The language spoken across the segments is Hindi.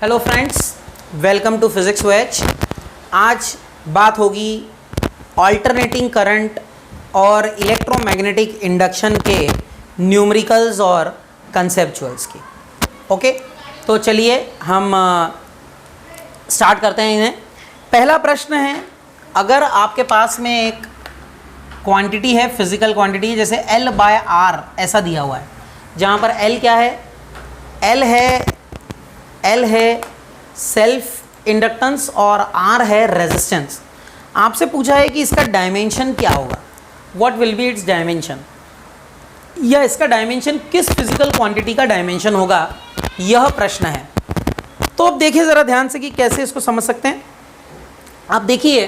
Hello friends, welcome to physics ways. आज बात होगी ऑल्टरनेटिंग करंट और इलेक्ट्रोमैग्नेटिक इंडक्शन के न्यूमेरिकल्स और कंसेप्चुअल्स की। ओके, तो चलिए हम स्टार्ट करते हैं इन्हें। पहला प्रश्न है, अगर आपके पास में एक क्वांटिटी है, फिजिकल क्वांटिटी, जैसे L/R ऐसा दिया हुआ है, जहाँ पर L क्या है, L है सेल्फ इंडक्टेंस और R है रेजिस्टेंस। आपसे पूछा है कि इसका डायमेंशन क्या होगा, what will be it's dimension, या इसका डायमेंशन किस फिजिकल क्वांटिटी का डायमेंशन होगा, यह प्रश्न है। तो अब देखिए ज़रा ध्यान से कि कैसे इसको समझ सकते हैं। आप देखिए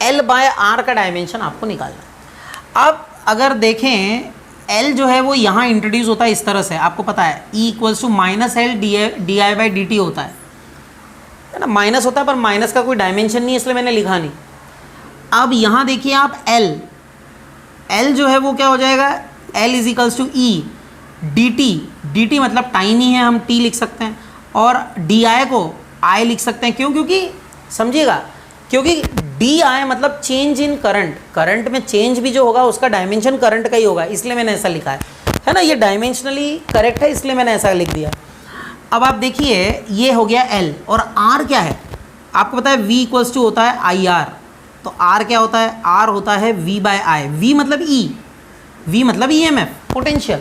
L/R का डायमेंशन आपको निकालना है। अब अगर देखें L जो है वो यहाँ इंट्रोड्यूस होता है इस तरह से, आपको पता है E = -L di/dt होता है ना, माइनस होता है, पर माइनस का कोई डायमेंशन नहीं, इसलिए मैंने लिखा नहीं। अब यहाँ देखिए आप L जो है वो क्या हो जाएगा, L = E dt मतलब टाइम ही है, हम t लिख सकते हैं, और di को I लिख सकते हैं। क्यों? क्योंकि समझिएगा, क्योंकि di मतलब चेंज इन करंट, करंट में चेंज भी जो होगा उसका डायमेंशन करंट का ही होगा, इसलिए मैंने ऐसा लिखा है ना, ये डायमेंशनली करेक्ट है, इसलिए मैंने ऐसा लिख दिया। अब आप देखिए ये हो गया L, और R क्या है, आपको पता है V = होता है IR, तो R क्या होता है, R होता है V/I। V मतलब E, V मतलब EMF पोटेंशियल,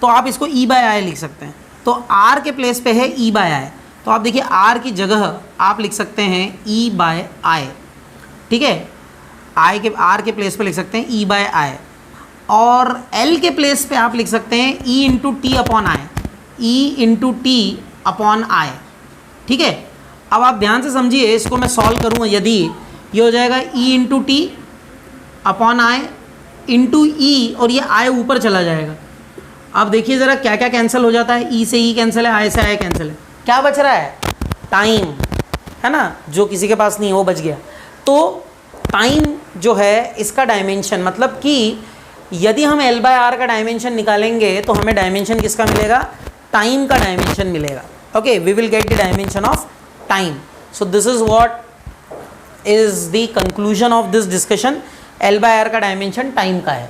तो आप इसको E/I लिख सकते हैं। तो R के प्लेस पे है E/I, तो आप देखिए R की जगह आप लिख सकते हैं E/I, ठीक है, R के प्लेस पे लिख सकते हैं E/I, और L के प्लेस पे आप लिख सकते हैं E/T/I, ठीक है। अब आप ध्यान से समझिए, इसको मैं सॉल्व करूँगा, यदि ये हो जाएगा E/T/I E, और ये I ऊपर चला जाएगा। अब देखिए ज़रा क्या क्या कैंसिल हो जाता है, E से E कैंसिल है, I से I कैंसिल है, क्या बच रहा है, टाइम, है ना, जो किसी के पास नहीं है वो बच गया। तो टाइम जो है इसका डायमेंशन, मतलब कि यदि हम L/R का डायमेंशन निकालेंगे तो हमें डायमेंशन किसका मिलेगा, टाइम का डायमेंशन मिलेगा। Okay, we will get the dimension of time. So this is what is the conclusion of this discussion, L/R का डायमेंशन टाइम का है।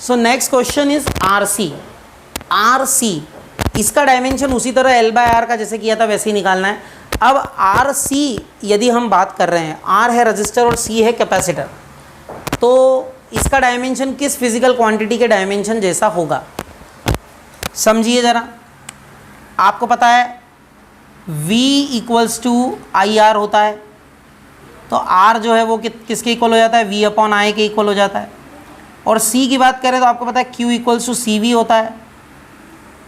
So next question is RC, इसका डायमेंशन उसी तरह L/R का जैसे किया था वैसे ही निकालना है। अब RC यदि हम बात कर रहे हैं, R है रजिस्टर और C है कैपेसिटर, तो इसका डायमेंशन किस फिजिकल क्वांटिटी के डायमेंशन जैसा होगा, समझिए ज़रा। आपको पता है V = IR होता है, तो R जो है वो किसके इक्वल हो जाता है, V/I के इक्वल हो जाता है। और C की बात करें तो आपको पता है Q = CV होता है।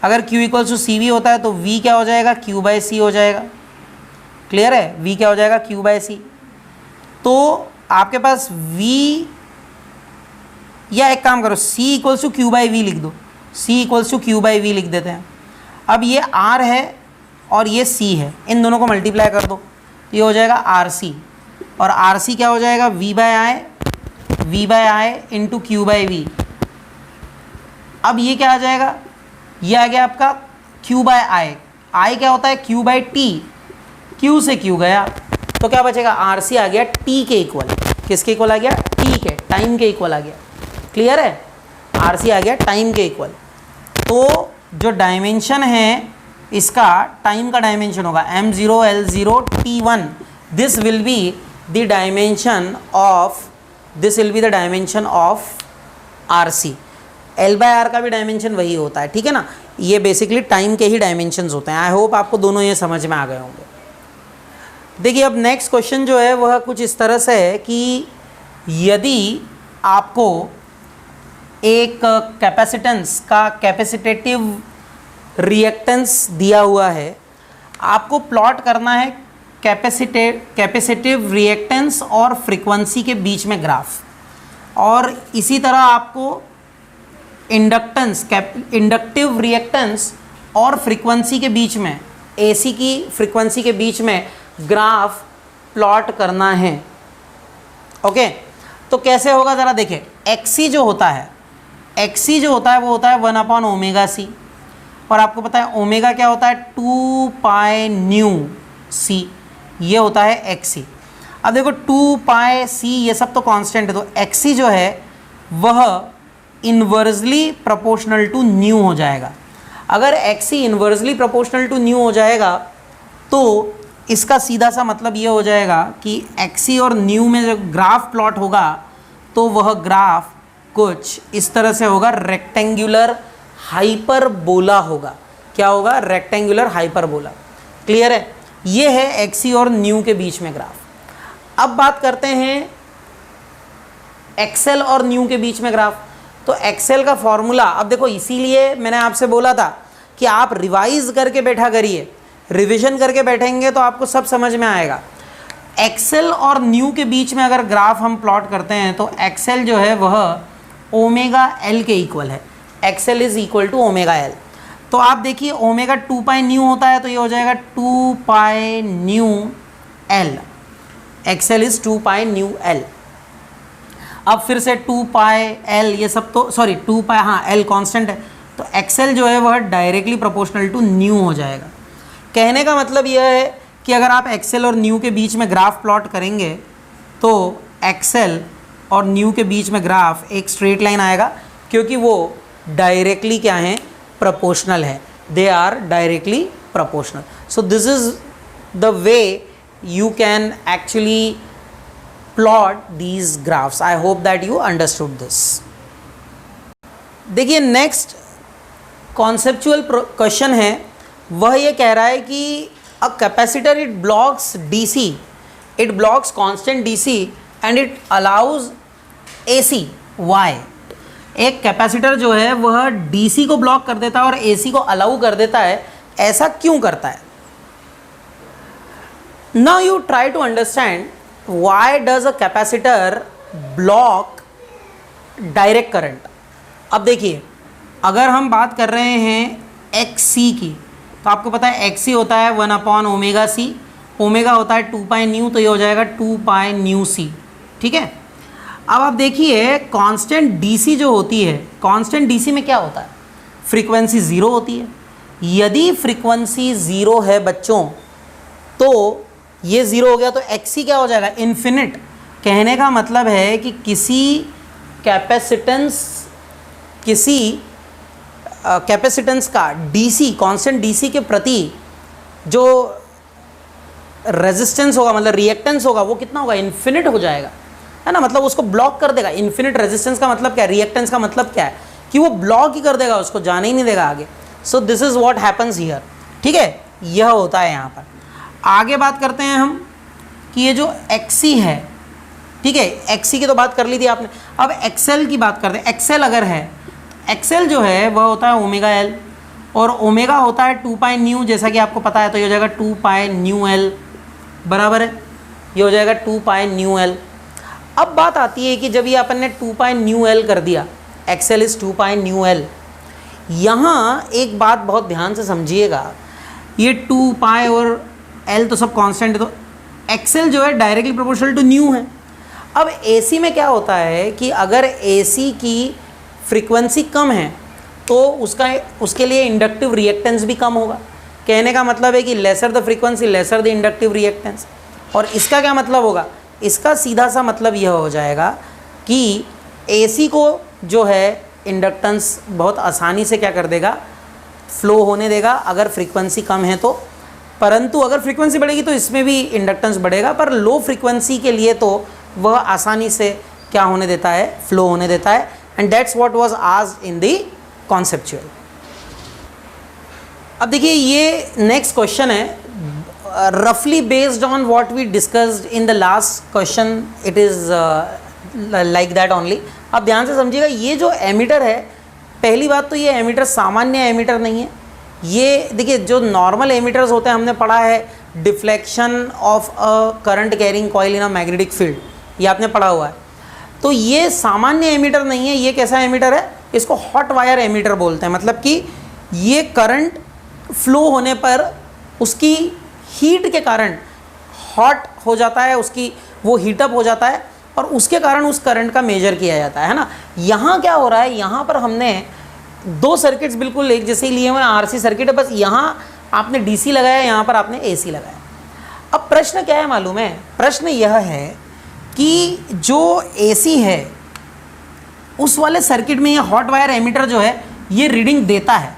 अगर Q = CV होता है तो V क्या हो जाएगा, Q/C हो जाएगा। क्लियर है, V क्या हो जाएगा, Q/C। तो आपके पास V, या एक काम करो, C = Q/V लिख दो, C = Q/V लिख देते हैं। अब ये R है और ये C है, इन दोनों को मल्टीप्लाई कर दो, तो ये हो जाएगा RC, और RC क्या हो जाएगा, V/I × Q/V। अब ये क्या आ जाएगा, ये आ गया आपका Q/I, I क्या होता है, Q/T, Q से Q गया, तो क्या बचेगा, RC आ गया T के इक्वल। किसके इक्वल आ गया, T के, टाइम के इक्वल आ गया। क्लियर है, RC आ गया टाइम के इक्वल। तो जो डायमेंशन है इसका, टाइम का डायमेंशन होगा m0 l0 t1, this will be the dimension of RC। L/R का भी डायमेंशन वही होता है, ठीक है ना, ये बेसिकली टाइम के ही डायमेंशंस होते हैं। आई होप आपको दोनों ये समझ में आ गए होंगे। देखिए अब नेक्स्ट क्वेश्चन जो है वह कुछ इस तरह से है कि यदि आपको एक कैपेसिटेंस का कैपेसिटेटिव रिएक्टेंस दिया हुआ है, आपको प्लॉट करना है कैपेसिटिव रिएक्टेंस और फ्रीक्वेंसी के बीच में ग्राफ, और इसी तरह आपको इंडक्टिव रिएक्टेंस और फ्रीक्वेंसी के बीच में, AC की फ्रीक्वेंसी के बीच में ग्राफ प्लॉट करना है। ओके, तो कैसे होगा ज़रा देखिए, XC जो होता है वो होता है 1/ωc, और आपको पता है ओमेगा क्या होता है 2 पाई न्यू सी, ये होता है एक्सी। अब देखो 2 पाई सी ये सब तो कांस्टेंट है, तो एक्सी जो है वह इन्वर्सली प्रोपोर्शनल टू न्यू हो जाएगा। अगर XC inversely proportional to nu हो जाएगा तो इसका सीधा सा मतलब ये हो जाएगा कि एक्सी और न्यू में जब ग्राफ प्लॉट होगा तो वह ग्राफ कुछ इस तरह से होगा, रेक्टेंगुलर हाइपरबोला होगा। क्या होगा? Rectangular hyperbola. क्लियर है? ये है एक्सी और न्यू के बीच में ग्राफ। अब बात करते हैं एक्सेल और न्यू के बीच में ग्राफ। तो एक्सेल का फॉर्मूला, अब देखो इसीलिए मैंने आपसे बोला था कि आप रिवाइज करके बैठा करिए, रिवीजन करके बैठेंगे तो आपको सब समझ में आएगा। एक्सेल और न्यू के बीच में अगर ग्राफ हम प्लॉट करते हैं तो एक्सेल जो है वह ओमेगा एल के इक्वल है। XL is equal to omega L. तो आप देखिए ओमेगा 2 पाई न्यू होता है तो ये हो जाएगा 2 pi nu L. XL is 2 pi nu L. अब फिर से 2 पाई एल, ये सब तो सॉरी 2 पाई, हाँ एल कांस्टेंट है, तो एक्सेल जो है वह डायरेक्टली प्रोपोर्शनल टू न्यू हो जाएगा। कहने का मतलब यह है कि अगर आप एक्सेल और न्यू के बीच में ग्राफ प्लॉट करेंगे तो एक्सेल और न्यू के बीच में ग्राफ एक स्ट्रेट लाइन आएगा, क्योंकि वो डायरेक्टली क्या है? प्रोपोर्शनल है। They are directly proportional. So this is the way you can actually plot these graphs. I hope that you understood this. देखिए नेक्स्ट कॉन्सेप्चुअल क्वेश्चन है, वह ये कह रहा है कि a capacitor it blocks DC, it blocks constant DC and it allows AC why. एक कैपेसिटर जो है वह डीसी को ब्लॉक कर देता है और एसी को अलाउ कर देता है, ऐसा क्यों करता है? Now you try to understand why does a capacitor block direct current. अब देखिए अगर हम बात कर रहे हैं XC की, तो आपको पता है XC होता है 1/ओमेगा C, ओमेगा होता है 2 पाई न्यू, तो ये हो जाएगा 2 पाई न्यू C। ठीक है। अब आप देखिए कांस्टेंट DC जो होती है, कांस्टेंट DC में क्या होता है? फ्रीक्वेंसी 0 होती है। यदि फ्रीक्वेंसी 0 है बच्चों तो ये 0 हो गया तो XC क्या हो जाएगा? इन्फिनिट। कहने का मतलब है कि किसी कैपेसिटेंस का DC, कांस्टेंट DC के प्रति जो रेजिस्टेंस होगा, मतलब रिएक्टेंस होगा, वो कितना होगा? इन्फिनिट हो जाएगा, है ना। मतलब उसको ब्लॉक कर देगा। इन्फिनिट रेजिस्टेंस का मतलब क्या है? रिएक्टेंस का मतलब क्या है? कि वो ब्लॉक ही कर देगा, उसको जाने ही नहीं देगा आगे। सो this is what happens here. ठीक है, यह होता है यहाँ पर। आगे बात करते हैं हम कि ये जो XC है, ठीक है, XC की तो बात कर ली थी आपने। अब XL की बात करते हैं। XL अगर है, XL जो है वह होता है ओमेगा L और ओमेगा होता है 2 पाई न्यू, जैसा कि आपको पता है, तो ये हो जाएगा 2 पाई न्यू L, बराबर है। ये हो जाएगा 2 पाई न्यू L। अब बात आती है कि जब ये अपन ने 2 पाई न्यू L कर दिया, XL is 2 pi new L, यहाँ एक बात बहुत ध्यान से समझिएगा, ये 2 पाई और L तो सब कांस्टेंट है, तो XL जो है डायरेक्टली प्रोपोर्शनल टू न्यू है। अब AC में क्या होता है कि अगर AC की फ्रीक्वेंसी कम है तो उसके लिए इंडक्टिव रिएक्टेंस भी कम होगा। कहने का मतलब है कि lesser the frequency lesser the inductive reactance. और इसका क्या मतलब होगा? इसका सीधा सा मतलब यह हो जाएगा कि AC को जो है इंडक्टेंस बहुत आसानी से क्या कर देगा? फ्लो होने देगा, अगर फ्रीक्वेंसी कम है तो। परंतु अगर फ्रीक्वेंसी बढ़ेगी तो इसमें भी इंडक्टेंस बढ़ेगा, पर लो फ्रीक्वेंसी के लिए तो वह आसानी से क्या होने देता है? फ्लो होने देता है। And that's what was asked in the conceptual. अब देखिए ये नेक्स्ट क्वेश्चन है, रफली based on what we discussed in the last question, it is like that only. अब ध्यान से समझिएगा, ये जो एमीटर है, पहली बात तो ये एमीटर सामान्य एमीटर नहीं है। ये देखिए जो नॉर्मल एमीटर्स होते हैं, हमने पढ़ा है deflection of a current carrying coil in a magnetic field, ये आपने पढ़ा हुआ है। तो ये सामान्य एमीटर नहीं है। ये कैसा एमीटर है? इसको हॉट वायर एमीटर बोलते हैं। मतलब कि ये करंट फ्लो होने पर उसकी हीट के कारण हॉट हो जाता है, उसकी वो हीटअप हो जाता है और उसके कारण उस करंट का मेजर किया जाता है ना। यहाँ क्या हो रहा है? यहाँ पर हमने दो सर्किट्स बिल्कुल एक जैसे ही लिए हुए हैं, आरसी सर्किट है, बस यहाँ आपने डीसी लगाया, यहाँ पर आपने एसी लगाया। अब प्रश्न क्या है मालूम है? प्रश्न यह है कि जो एसी है उस वाले सर्किट में ये हॉट वायर एमीटर जो है ये रीडिंग देता है,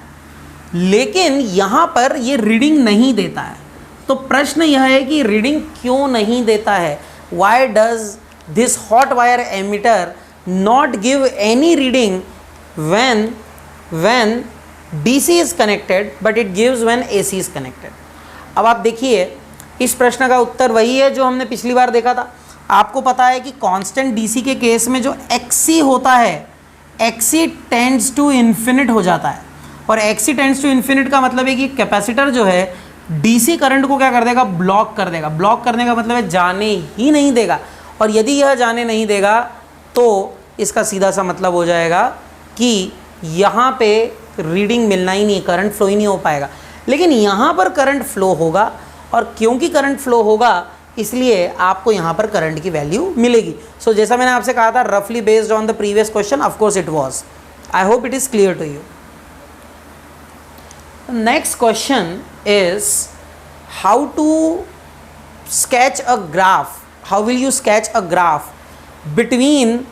लेकिन यहाँ पर ये रीडिंग नहीं देता है। तो प्रश्न यह है कि रीडिंग क्यों नहीं देता है? Why does this hot wire ammeter not give any reading when DC is connected but it gives when AC is connected। अब आप देखिए इस प्रश्न का उत्तर वही है जो हमने पिछली बार देखा था। आपको पता है कि कांस्टेंट DC के केस में जो XC होता है, XC टेंड्स टू इन्फिनिट हो जाता है, और XC टेंड्स टू इन्फिनिट का मतलब है कि कैपेसिटर जो है DC करंट को क्या कर देगा? ब्लॉक कर देगा। ब्लॉक करने का मतलब है जाने ही नहीं देगा, और यदि यह जाने नहीं देगा तो इसका सीधा सा मतलब हो जाएगा कि यहाँ पे रीडिंग मिलना ही नहीं, करंट फ्लो ही नहीं हो पाएगा। लेकिन यहाँ पर करंट फ्लो होगा, और क्योंकि करंट फ्लो होगा इसलिए आपको यहाँ पर करंट की वैल्यू मिलेगी। सो जैसा मैंने आपसे कहा था, रफली based on the previous question, of course it was. I hope it is clear to you. Next question is how to sketch a graph, how will you sketch a graph between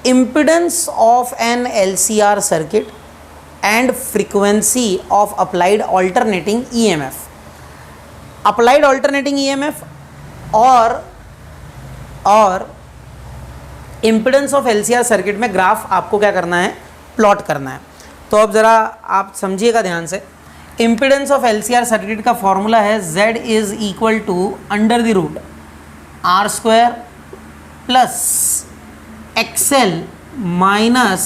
impedance of an LCR circuit and frequency of applied alternating EMF। applied alternating EMF और impedance of LCR circuit में ग्राफ आपको क्या करना है? प्लॉट करना है। तो अब ज़रा आप समझिएगा ध्यान से। इम्पिडेंस ऑफ LCR सर्किट का फॉर्मूला है Z is equal to under the root R² plus XL minus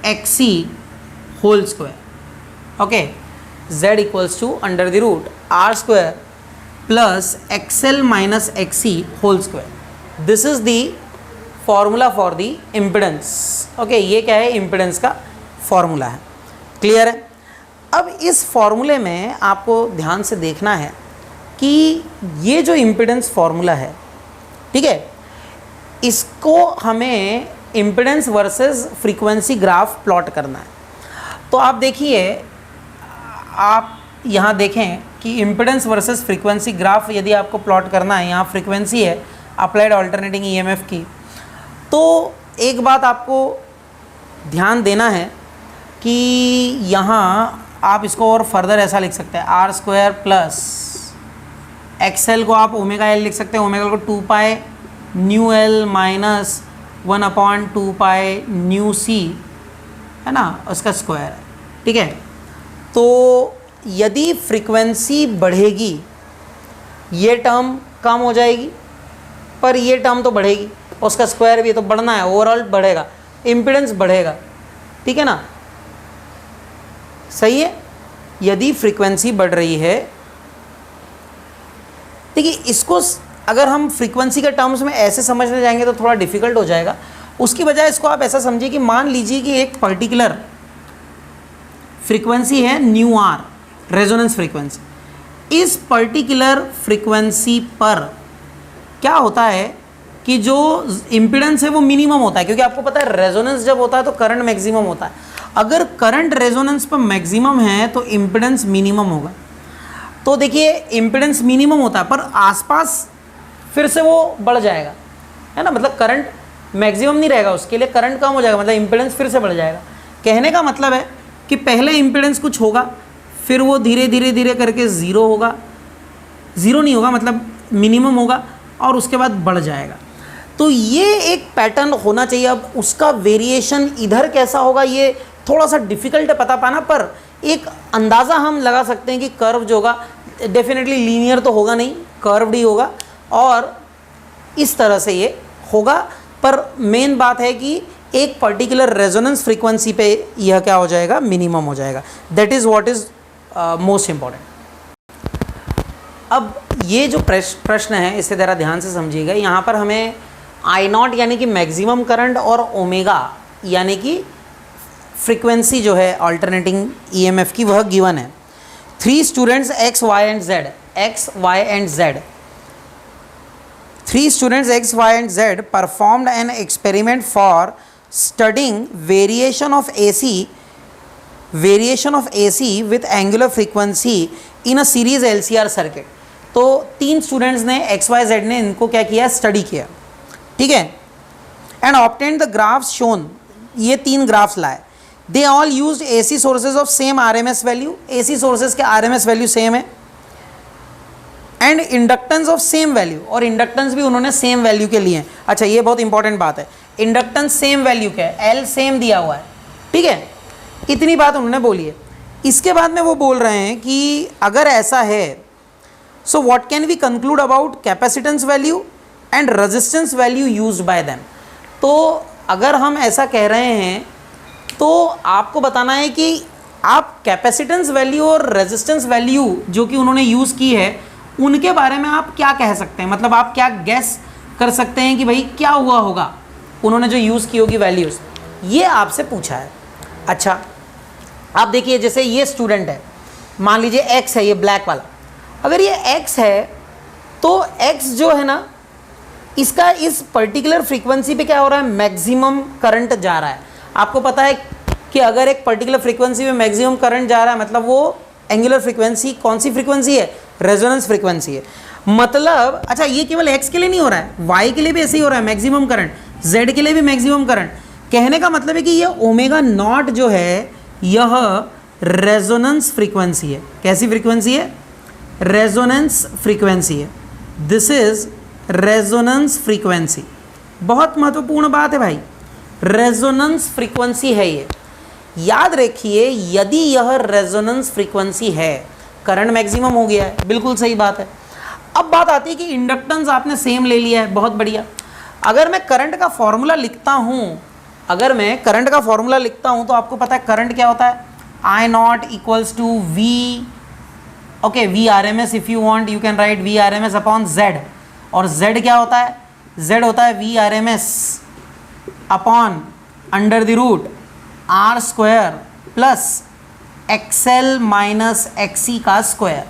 XC whole square. Okay, Z equals to under the root R² plus XL minus XC whole square. This is the formula for the impedance. Okay, ये क्या है? इम्पिडेंस का फॉर्मूला है। क्लियर है? अब इस फॉर्मूले में आपको ध्यान से देखना है कि ये जो इम्पिडेंस फॉर्मूला है, ठीक है, इसको हमें impedance versus frequency graph plot करना है। तो आप देखिए, आप यहाँ देखें कि इम्पिडेंस वर्सेस फ्रीक्वेंसी ग्राफ यदि आपको प्लॉट करना है, यहाँ फ्रीक्वेंसी है अप्लाइड अल्टरनेटिंग EMF की, तो एक बात आपको ध्यान देना है कि यहाँ आप इसको और फर्दर ऐसा लिख सकते हैं, R² प्लस XL को आप ओमेगा L लिख सकते हैं, ओमेगा को 2 pi new L minus 1/2 pi nu C, है ना, उसका स्क्वायर है। ठीक है, तो यदि फ्रीक्वेंसी बढ़ेगी ये टर्म कम हो जाएगी, पर ये टर्म तो बढ़ेगी, उसका स्क्वायर भी तो बढ़ना है, ओवरऑल बढ़ेगा, इम्पिडेंस बढ़ेगा। ठीक है ना, सही है। यदि फ्रीक्वेंसी बढ़ रही है, देखिए इसको अगर हम फ्रीक्वेंसी के टर्म्स में ऐसे समझने जाएंगे तो थोड़ा डिफिकल्ट हो जाएगा। उसकी बजाय इसको आप ऐसा समझिए कि मान लीजिए कि एक पर्टिकुलर फ्रीक्वेंसी है न्यू आर, रेजोनेंस फ्रीक्वेंसी। इस पर्टिकुलर फ्रीक्वेंसी पर क्या होता है कि जो इम्पिडेंस है वो मिनिमम होता है, क्योंकि आपको पता है रेजोनेंस जब होता है तो करंट मैक्सिमम होता है। अगर करंट रेजोनेंस पर मैक्सिमम है तो इम्पिडेंस मिनिमम होगा। तो देखिए इम्पिडेंस मिनिमम होता है पर आसपास फिर से वो बढ़ जाएगा, है ना, मतलब करंट मैक्सिमम नहीं रहेगा, उसके लिए करंट कम हो जाएगा, मतलब इम्पिडेंस फिर से बढ़ जाएगा। कहने का मतलब है कि पहले इम्पिडेंस कुछ होगा, फिर वो धीरे धीरे धीरे करके ज़ीरो होगा, ज़ीरो नहीं होगा मतलब मिनिमम होगा, और उसके बाद बढ़ जाएगा। तो ये एक पैटर्न होना चाहिए। अब उसका वेरिएशन इधर कैसा होगा ये थोड़ा सा डिफ़िकल्ट है पता पाना, पर एक अंदाज़ा हम लगा सकते हैं कि कर्व जो होगा डेफिनेटली लीनियर तो होगा नहीं, कर्व्ड ही होगा, और इस तरह से ये होगा। पर मेन बात है कि एक पर्टिकुलर रेजोनेंस फ्रीक्वेंसी पे यह क्या हो जाएगा, मिनिमम हो जाएगा। That is what is most important. अब ये जो प्रश्न है इसे ज़रा ध्यान से समझिएगा। यहाँ पर हमें I0 यानी कि मैक्सिमम करंट और ओमेगा यानी कि फ्रीक्वेंसी जो है अल्टरनेटिंग EMF की वह गिवन है। 3 students X, Y and Z, X, Y and Z, 3 students X, Y and Z performed an experiment for studying variation of AC variation of AC with angular frequency in a series LCR circuit. तो 3 स्टूडेंट्स ने XYZ ने इनको क्या किया, स्टडी किया, ठीक है, and obtained the graphs shown, ये 3 ग्राफ्स लाए। They all used AC sources of same RMS value, AC sources के आरएमएस वैल्यू सेम है, and inductance of same value, और इंडक्टेंस भी उन्होंने सेम वैल्यू के लिए। अच्छा, ये बहुत इंपॉर्टेंट बात है, इंडक्टेंस सेम वैल्यू का है, एल सेम दिया हुआ है, ठीक है, इतनी बात उन्होंने बोली है। इसके बाद में वो बोल रहे हैं कि अगर ऐसा है, so what can we conclude about capacitance value and resistance value used by them. तो अगर हम ऐसा कह रहे हैं तो आपको बताना है कि आप कैपेसिटेंस वैल्यू और रेजिस्टेंस वैल्यू जो कि उन्होंने यूज़ की है उनके बारे में आप क्या कह सकते हैं, मतलब आप क्या गेस कर सकते हैं कि भाई क्या हुआ होगा, उन्होंने जो यूज़ की होगी वैल्यूज़, ये आपसे पूछा है। अच्छा, आप देखिए जैसे ये स्टूडेंट है, मान लीजिए एक्स है, ये ब्लैक वाला, अगर ये एक्स है तो एक्स जो है ना, इसका इस पर्टिकुलर फ्रीक्वेंसी पे क्या हो रहा है, मैक्सिमम करंट जा रहा है। आपको पता है कि अगर एक पर्टिकुलर फ्रीक्वेंसी में मैक्सिमम करंट जा रहा है मतलब वो एंगुलर फ्रीक्वेंसी कौन सी फ्रीक्वेंसी है, रेजोनेंस फ्रीक्वेंसी है। मतलब अच्छा, ये केवल एक्स के लिए नहीं हो रहा है, वाई के लिए भी ऐसे ही हो रहा है मैक्सिमम करंट, जेड के लिए भी मैक्सिमम करंट। कहने का मतलब है कि ये ओमेगा नॉट जो है यह रेजोनेंस फ्रीक्वेंसी है। कैसी फ्रीक्वेंसी है, रेजोनेंस फ्रीक्वेंसी है, दिस इज रेजोनेंस फ्रीक्वेंसी। बहुत महत्वपूर्ण बात है भाई, रेजोनेंस फ्रीक्वेंसी है ये, याद रखिए। यदि यह रेजोनेंस फ्रीक्वेंसी है, करंट मैक्सिमम हो गया है, बिल्कुल सही बात है। अब बात आती है कि इंडक्टेंस आपने सेम ले लिया है, बहुत बढ़िया। अगर मैं करंट का फॉर्मूला लिखता हूँ, अगर मैं करंट का फॉर्मूला लिखता हूँ तो आपको पता है करंट क्या होता है, I naught equals to V, okay, V R M S, if you want you can write V R M S upon Z, और जेड क्या होता है, जेड होता है V R M S upon under the root R square plus X L minus X C का स्क्वायर,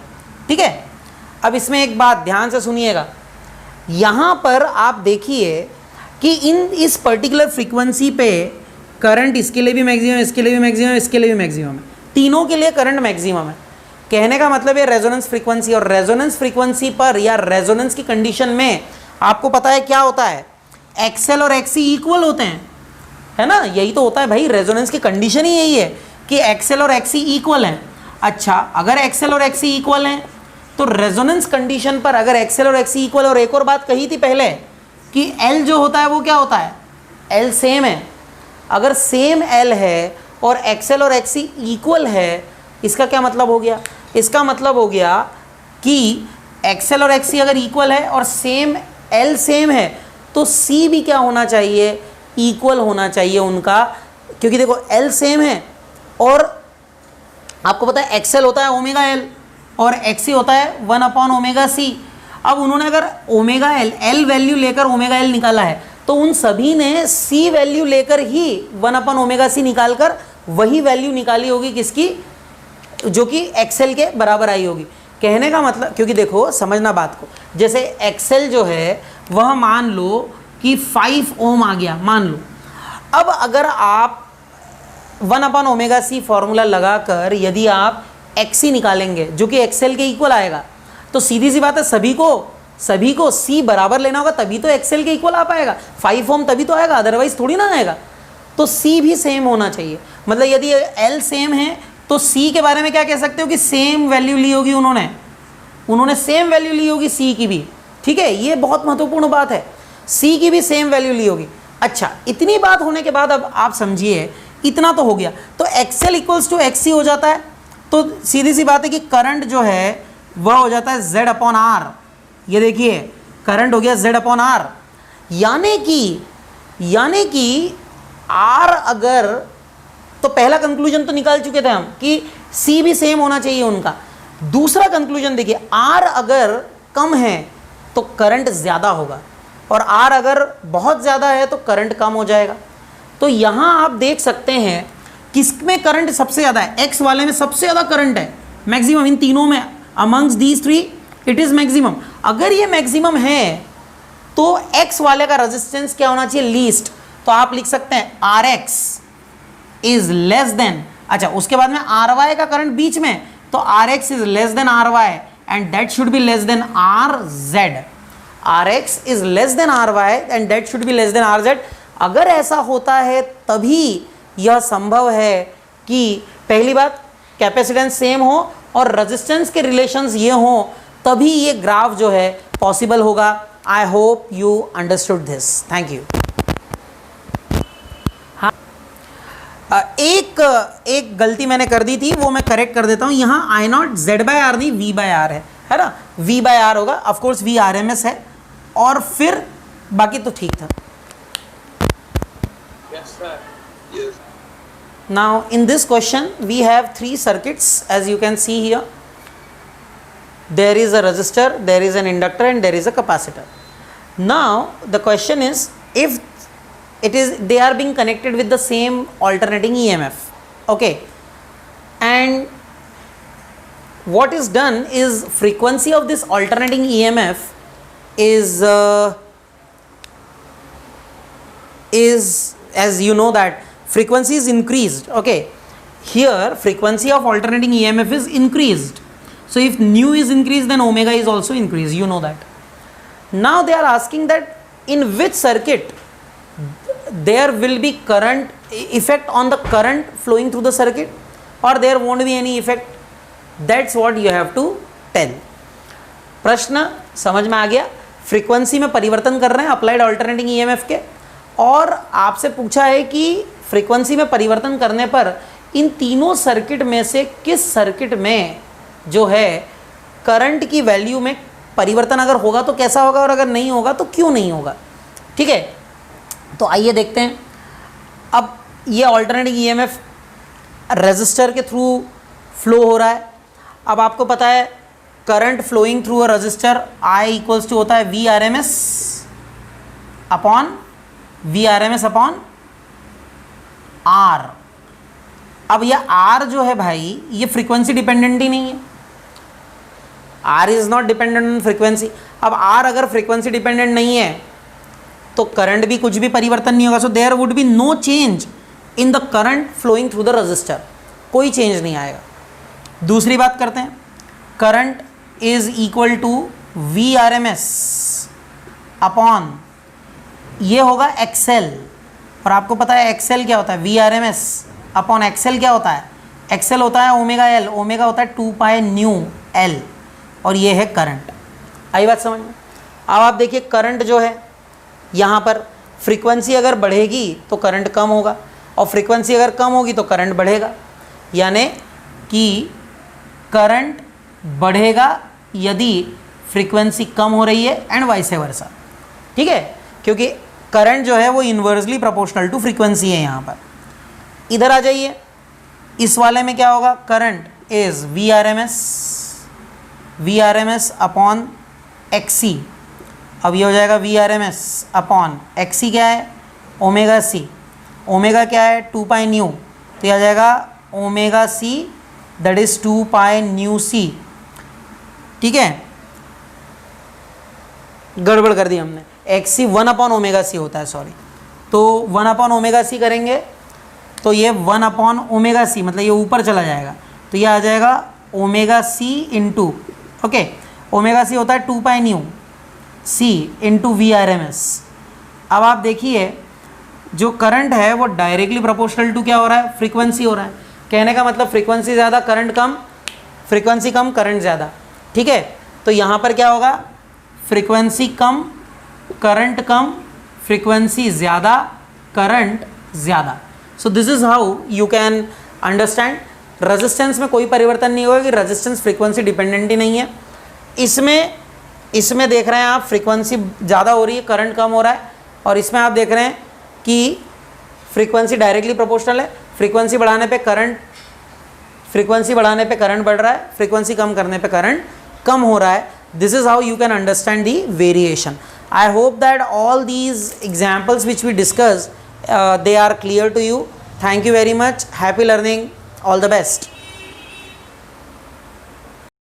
ठीक है। अब इसमें एक बात ध्यान से सुनिएगा, यहाँ पर आप देखिए कि इस पर्टिकुलर फ्रीक्वेंसी पे करंट इसके लिए भी मैक्सिमम, इसके लिए भी मैक्सिमम, इसके लिए भी मैक्सिमम है, तीनों के लिए करंट मैक्सिमम है। कहने का मतलब है रेजोनेंस फ्रीक्वेंसी, और रेजोनेंस फ्रीक्वेंसी पर या रेजोनेंस की कंडीशन में आपको पता है क्या होता है, एक्सएल और एक्सी इक्वल होते हैं, है ना, यही तो होता है भाई, रेजोनेंस की कंडीशन ही यही है कि एक्सएल और एक्सी इक्वल हैं। अच्छा, अगर एक्सएल और एक्सी इक्वल हैं तो रेजोनेंस कंडीशन पर अगर एक्सएल और एक्सी इक्वल, और एक और बात कही थी पहले कि एल जो होता है वो क्या होता है, एल सेम है। अगर सेम एल है और एक्सएल और एक्सी इक्वल है, इसका क्या मतलब हो गया, इसका मतलब हो गया कि एक्सएल और एक्सी अगर इक्वल है और सेम एल सेम है तो सी भी क्या होना चाहिए, इक्वल होना चाहिए उनका, क्योंकि देखो एल सेम है और आपको पता है एक्सएल होता है ओमेगा एल और एक्सी होता है 1 अपॉन ओमेगा सी। अब उन्होंने अगर ओमेगा एल वैल्यू लेकर ओमेगा एल निकाला है तो उन सभी ने सी वैल्यू लेकर ही 1 अपॉन ओमेगा सी निकालकर वही वैल्यू निकाली होगी किसकी, जो कि एक्सएल के बराबर आई होगी। कहने का मतलब, क्योंकि देखो समझना बात को, जैसे एक्सएल जो है वह मान लो कि 5 ओम आ गया, मान लो। अब अगर आप 1 अपॉन ओमेगा सी फॉर्मूला लगाकर यदि आप एक्सी निकालेंगे जो कि एक्सएल के इक्वल आएगा, तो सीधी सी बात है सभी को सी बराबर लेना होगा, तभी तो एक्सएल के इक्वल आ पाएगा। 5 ओम तभी तो आएगा, अदरवाइज थोड़ी ना आएगा। तो सी भी सेम होना चाहिए, मतलब यदि एल सेम है तो सी के बारे में क्या कह सकते हो कि सेम वैल्यू ली होगी उन्होंने सेम वैल्यू ली होगी सी की भी, ठीक है, ये बहुत महत्वपूर्ण बात है, सी की भी सेम वैल्यू ली होगी। अच्छा, इतनी बात होने के बाद अब आप समझिए, इतना तो हो गया, तो एक्सएल इक्वल्स टू एक्सी हो जाता है, तो सीधी सी बात है कि करंट जो है वह हो जाता है जेड अपॉन आर। ये देखिए करंट हो गया जेड अपॉन आर, यानी कि आर अगर, तो पहला कंक्लूजन तो निकाल चुके थे हम कि सी भी सेम होना चाहिए उनका। दूसरा कंक्लूजन देखिए, आर अगर कम है तो करंट ज़्यादा होगा और आर अगर बहुत ज़्यादा है तो करंट कम हो जाएगा। तो यहाँ आप देख सकते हैं किसमें करंट सबसे ज़्यादा है, एक्स वाले में सबसे ज़्यादा करंट है, मैक्सिमम इन तीनों में, amongst these three it is maximum. अगर ये मैक्सिमम है तो एक्स वाले का रेजिस्टेंस क्या होना चाहिए, लीस्ट। तो आप लिख सकते हैं R X is less than, अच्छा, उसके बाद में आर वाई का करंट बीच में, तो R X is less than R Y and that should be less than R Z. R X is less than R Y and that should be less than R Z. अगर ऐसा होता है तभी यह संभव है कि पहली बात कैपेसिटेंस सेम हो और रेजिस्टेंस के रिलेशंस ये हो, तभी ये ग्राफ जो है पॉसिबल होगा। I hope you understood this, thank you. हाँ, एक गलती मैंने कर दी थी, वो मैं करेक्ट कर देता हूँ। यहाँ I nought Z by R नहीं, वी बाय आर है ना, वी बाय आर होगा। Of course V R M S है, और फिर बाकी तो ठीक था। Yes, sir. Yes. Now in this question we have 3 circuits, as you can see here. There is a resistor, there is an inductor, and there is a capacitor. Now the question is, if they are being connected with the same alternating EMF, okay, and what is done is frequency of this alternating EMF is as you know that frequency is increased. Okay, here frequency of alternating EMF is increased, so if nu is increased then omega is also increased, you know that. Now they are asking that in which circuit there will be current effect on the current flowing through the circuit, or there won't be any effect. That's what you have to tell. प्रश्न समझ में आ गया? फ्रीक्वेंसी में परिवर्तन कर रहे हैं अप्लाइड अल्टरनेटिंग ईएमएफ के, और आपसे पूछा है कि फ्रीक्वेंसी में परिवर्तन करने पर इन तीनों सर्किट में से किस सर्किट में जो है करंट की वैल्यू में परिवर्तन अगर होगा तो कैसा होगा, और अगर नहीं होगा तो क्यों नहीं होगा। ठीक है, तो आइए देखते हैं। अब ये अल्टरनेटिंग ईएमएफ रेजिस्टर के थ्रू फ्लो हो रहा है। अब आपको पता है current flowing through a resistor I equals to होता है V R M S upon R. अब यह आर जो है भाई, ये फ्रीक्वेंसी डिपेंडेंट ही नहीं है। R is not dependent on frequency. अब आर अगर फ्रीक्वेंसी डिपेंडेंट नहीं है तो करंट भी कुछ भी परिवर्तन नहीं होगा। So there would be no change in the current flowing through the resistor, कोई चेंज नहीं आएगा। दूसरी बात करते हैं, current is equal to V R M S upon ये होगा एक्सएल, और आपको पता है एक्सएल क्या होता है, V R M S upon XL क्या होता है, एक्सएल होता है ओमेगा एल, ओमेगा होता है 2 पाई न्यू एल, और ये है करंट। आई बात समझ में? अब आप देखिए करंट जो है यहाँ पर फ्रीक्वेंसी अगर बढ़ेगी तो करंट कम होगा, और फ्रीक्वेंसी अगर कम होगी तो करंट बढ़ेगा, यानी कि करंट बढ़ेगा यदि फ्रीक्वेंसी कम हो रही है एंड वाइस वर्सा। ठीक है, क्योंकि करंट जो है वो इन्वर्सली प्रोपोर्शनल टू फ्रीक्वेंसी है। यहाँ पर इधर आ जाइए, इस वाले में क्या होगा, current is V R M S upon XC. अब ये हो जाएगा V R M S upon XC क्या है, ओमेगा सी। ओमेगा क्या है, 2 पाई न्यू, तो ये आ जाएगा omega C that is 2 pi nu C. ठीक है, गड़बड़ कर दी हमने, एक्सी 1 अपॉन ओमेगा सी होता है, सॉरी। तो 1 अपॉन ओमेगा सी करेंगे तो ये 1 अपॉन ओमेगा सी, मतलब ये ऊपर चला जाएगा, तो ये आ जाएगा omega C into, okay, omega C होता है 2 pi nu C into V R M S. अब आप देखिए जो करंट है वो डायरेक्टली प्रोपोर्शनल टू क्या हो रहा है, फ्रीक्वेंसी हो रहा है। कहने का मतलब फ्रीक्वेंसी ज़्यादा करंट कम, फ्रीक्वेंसी कम करंट ज़्यादा। ठीक है, तो यहाँ पर क्या होगा, फ्रीक्वेंसी कम करंट कम, फ्रीक्वेंसी ज़्यादा करंट ज़्यादा। So this is how you can understand. Resistance में कोई परिवर्तन नहीं होगा कि रेजिस्टेंस फ्रीक्वेंसी डिपेंडेंट ही नहीं है। इसमें देख रहे हैं आप फ्रीक्वेंसी ज़्यादा हो रही है, करंट कम हो रहा है, और इसमें आप देख रहे हैं कि फ्रीक्वेंसी डायरेक्टली प्रोपोर्शनल है। फ्रीक्वेंसी बढ़ाने पे करंट बढ़ रहा है, फ्रीक्वेंसी कम करने पे करंट कम हो रहा है। This is how you can understand the variation. I hope that all these examples which we discuss they are clear to you. Thank you very much. Happy learning. All the best.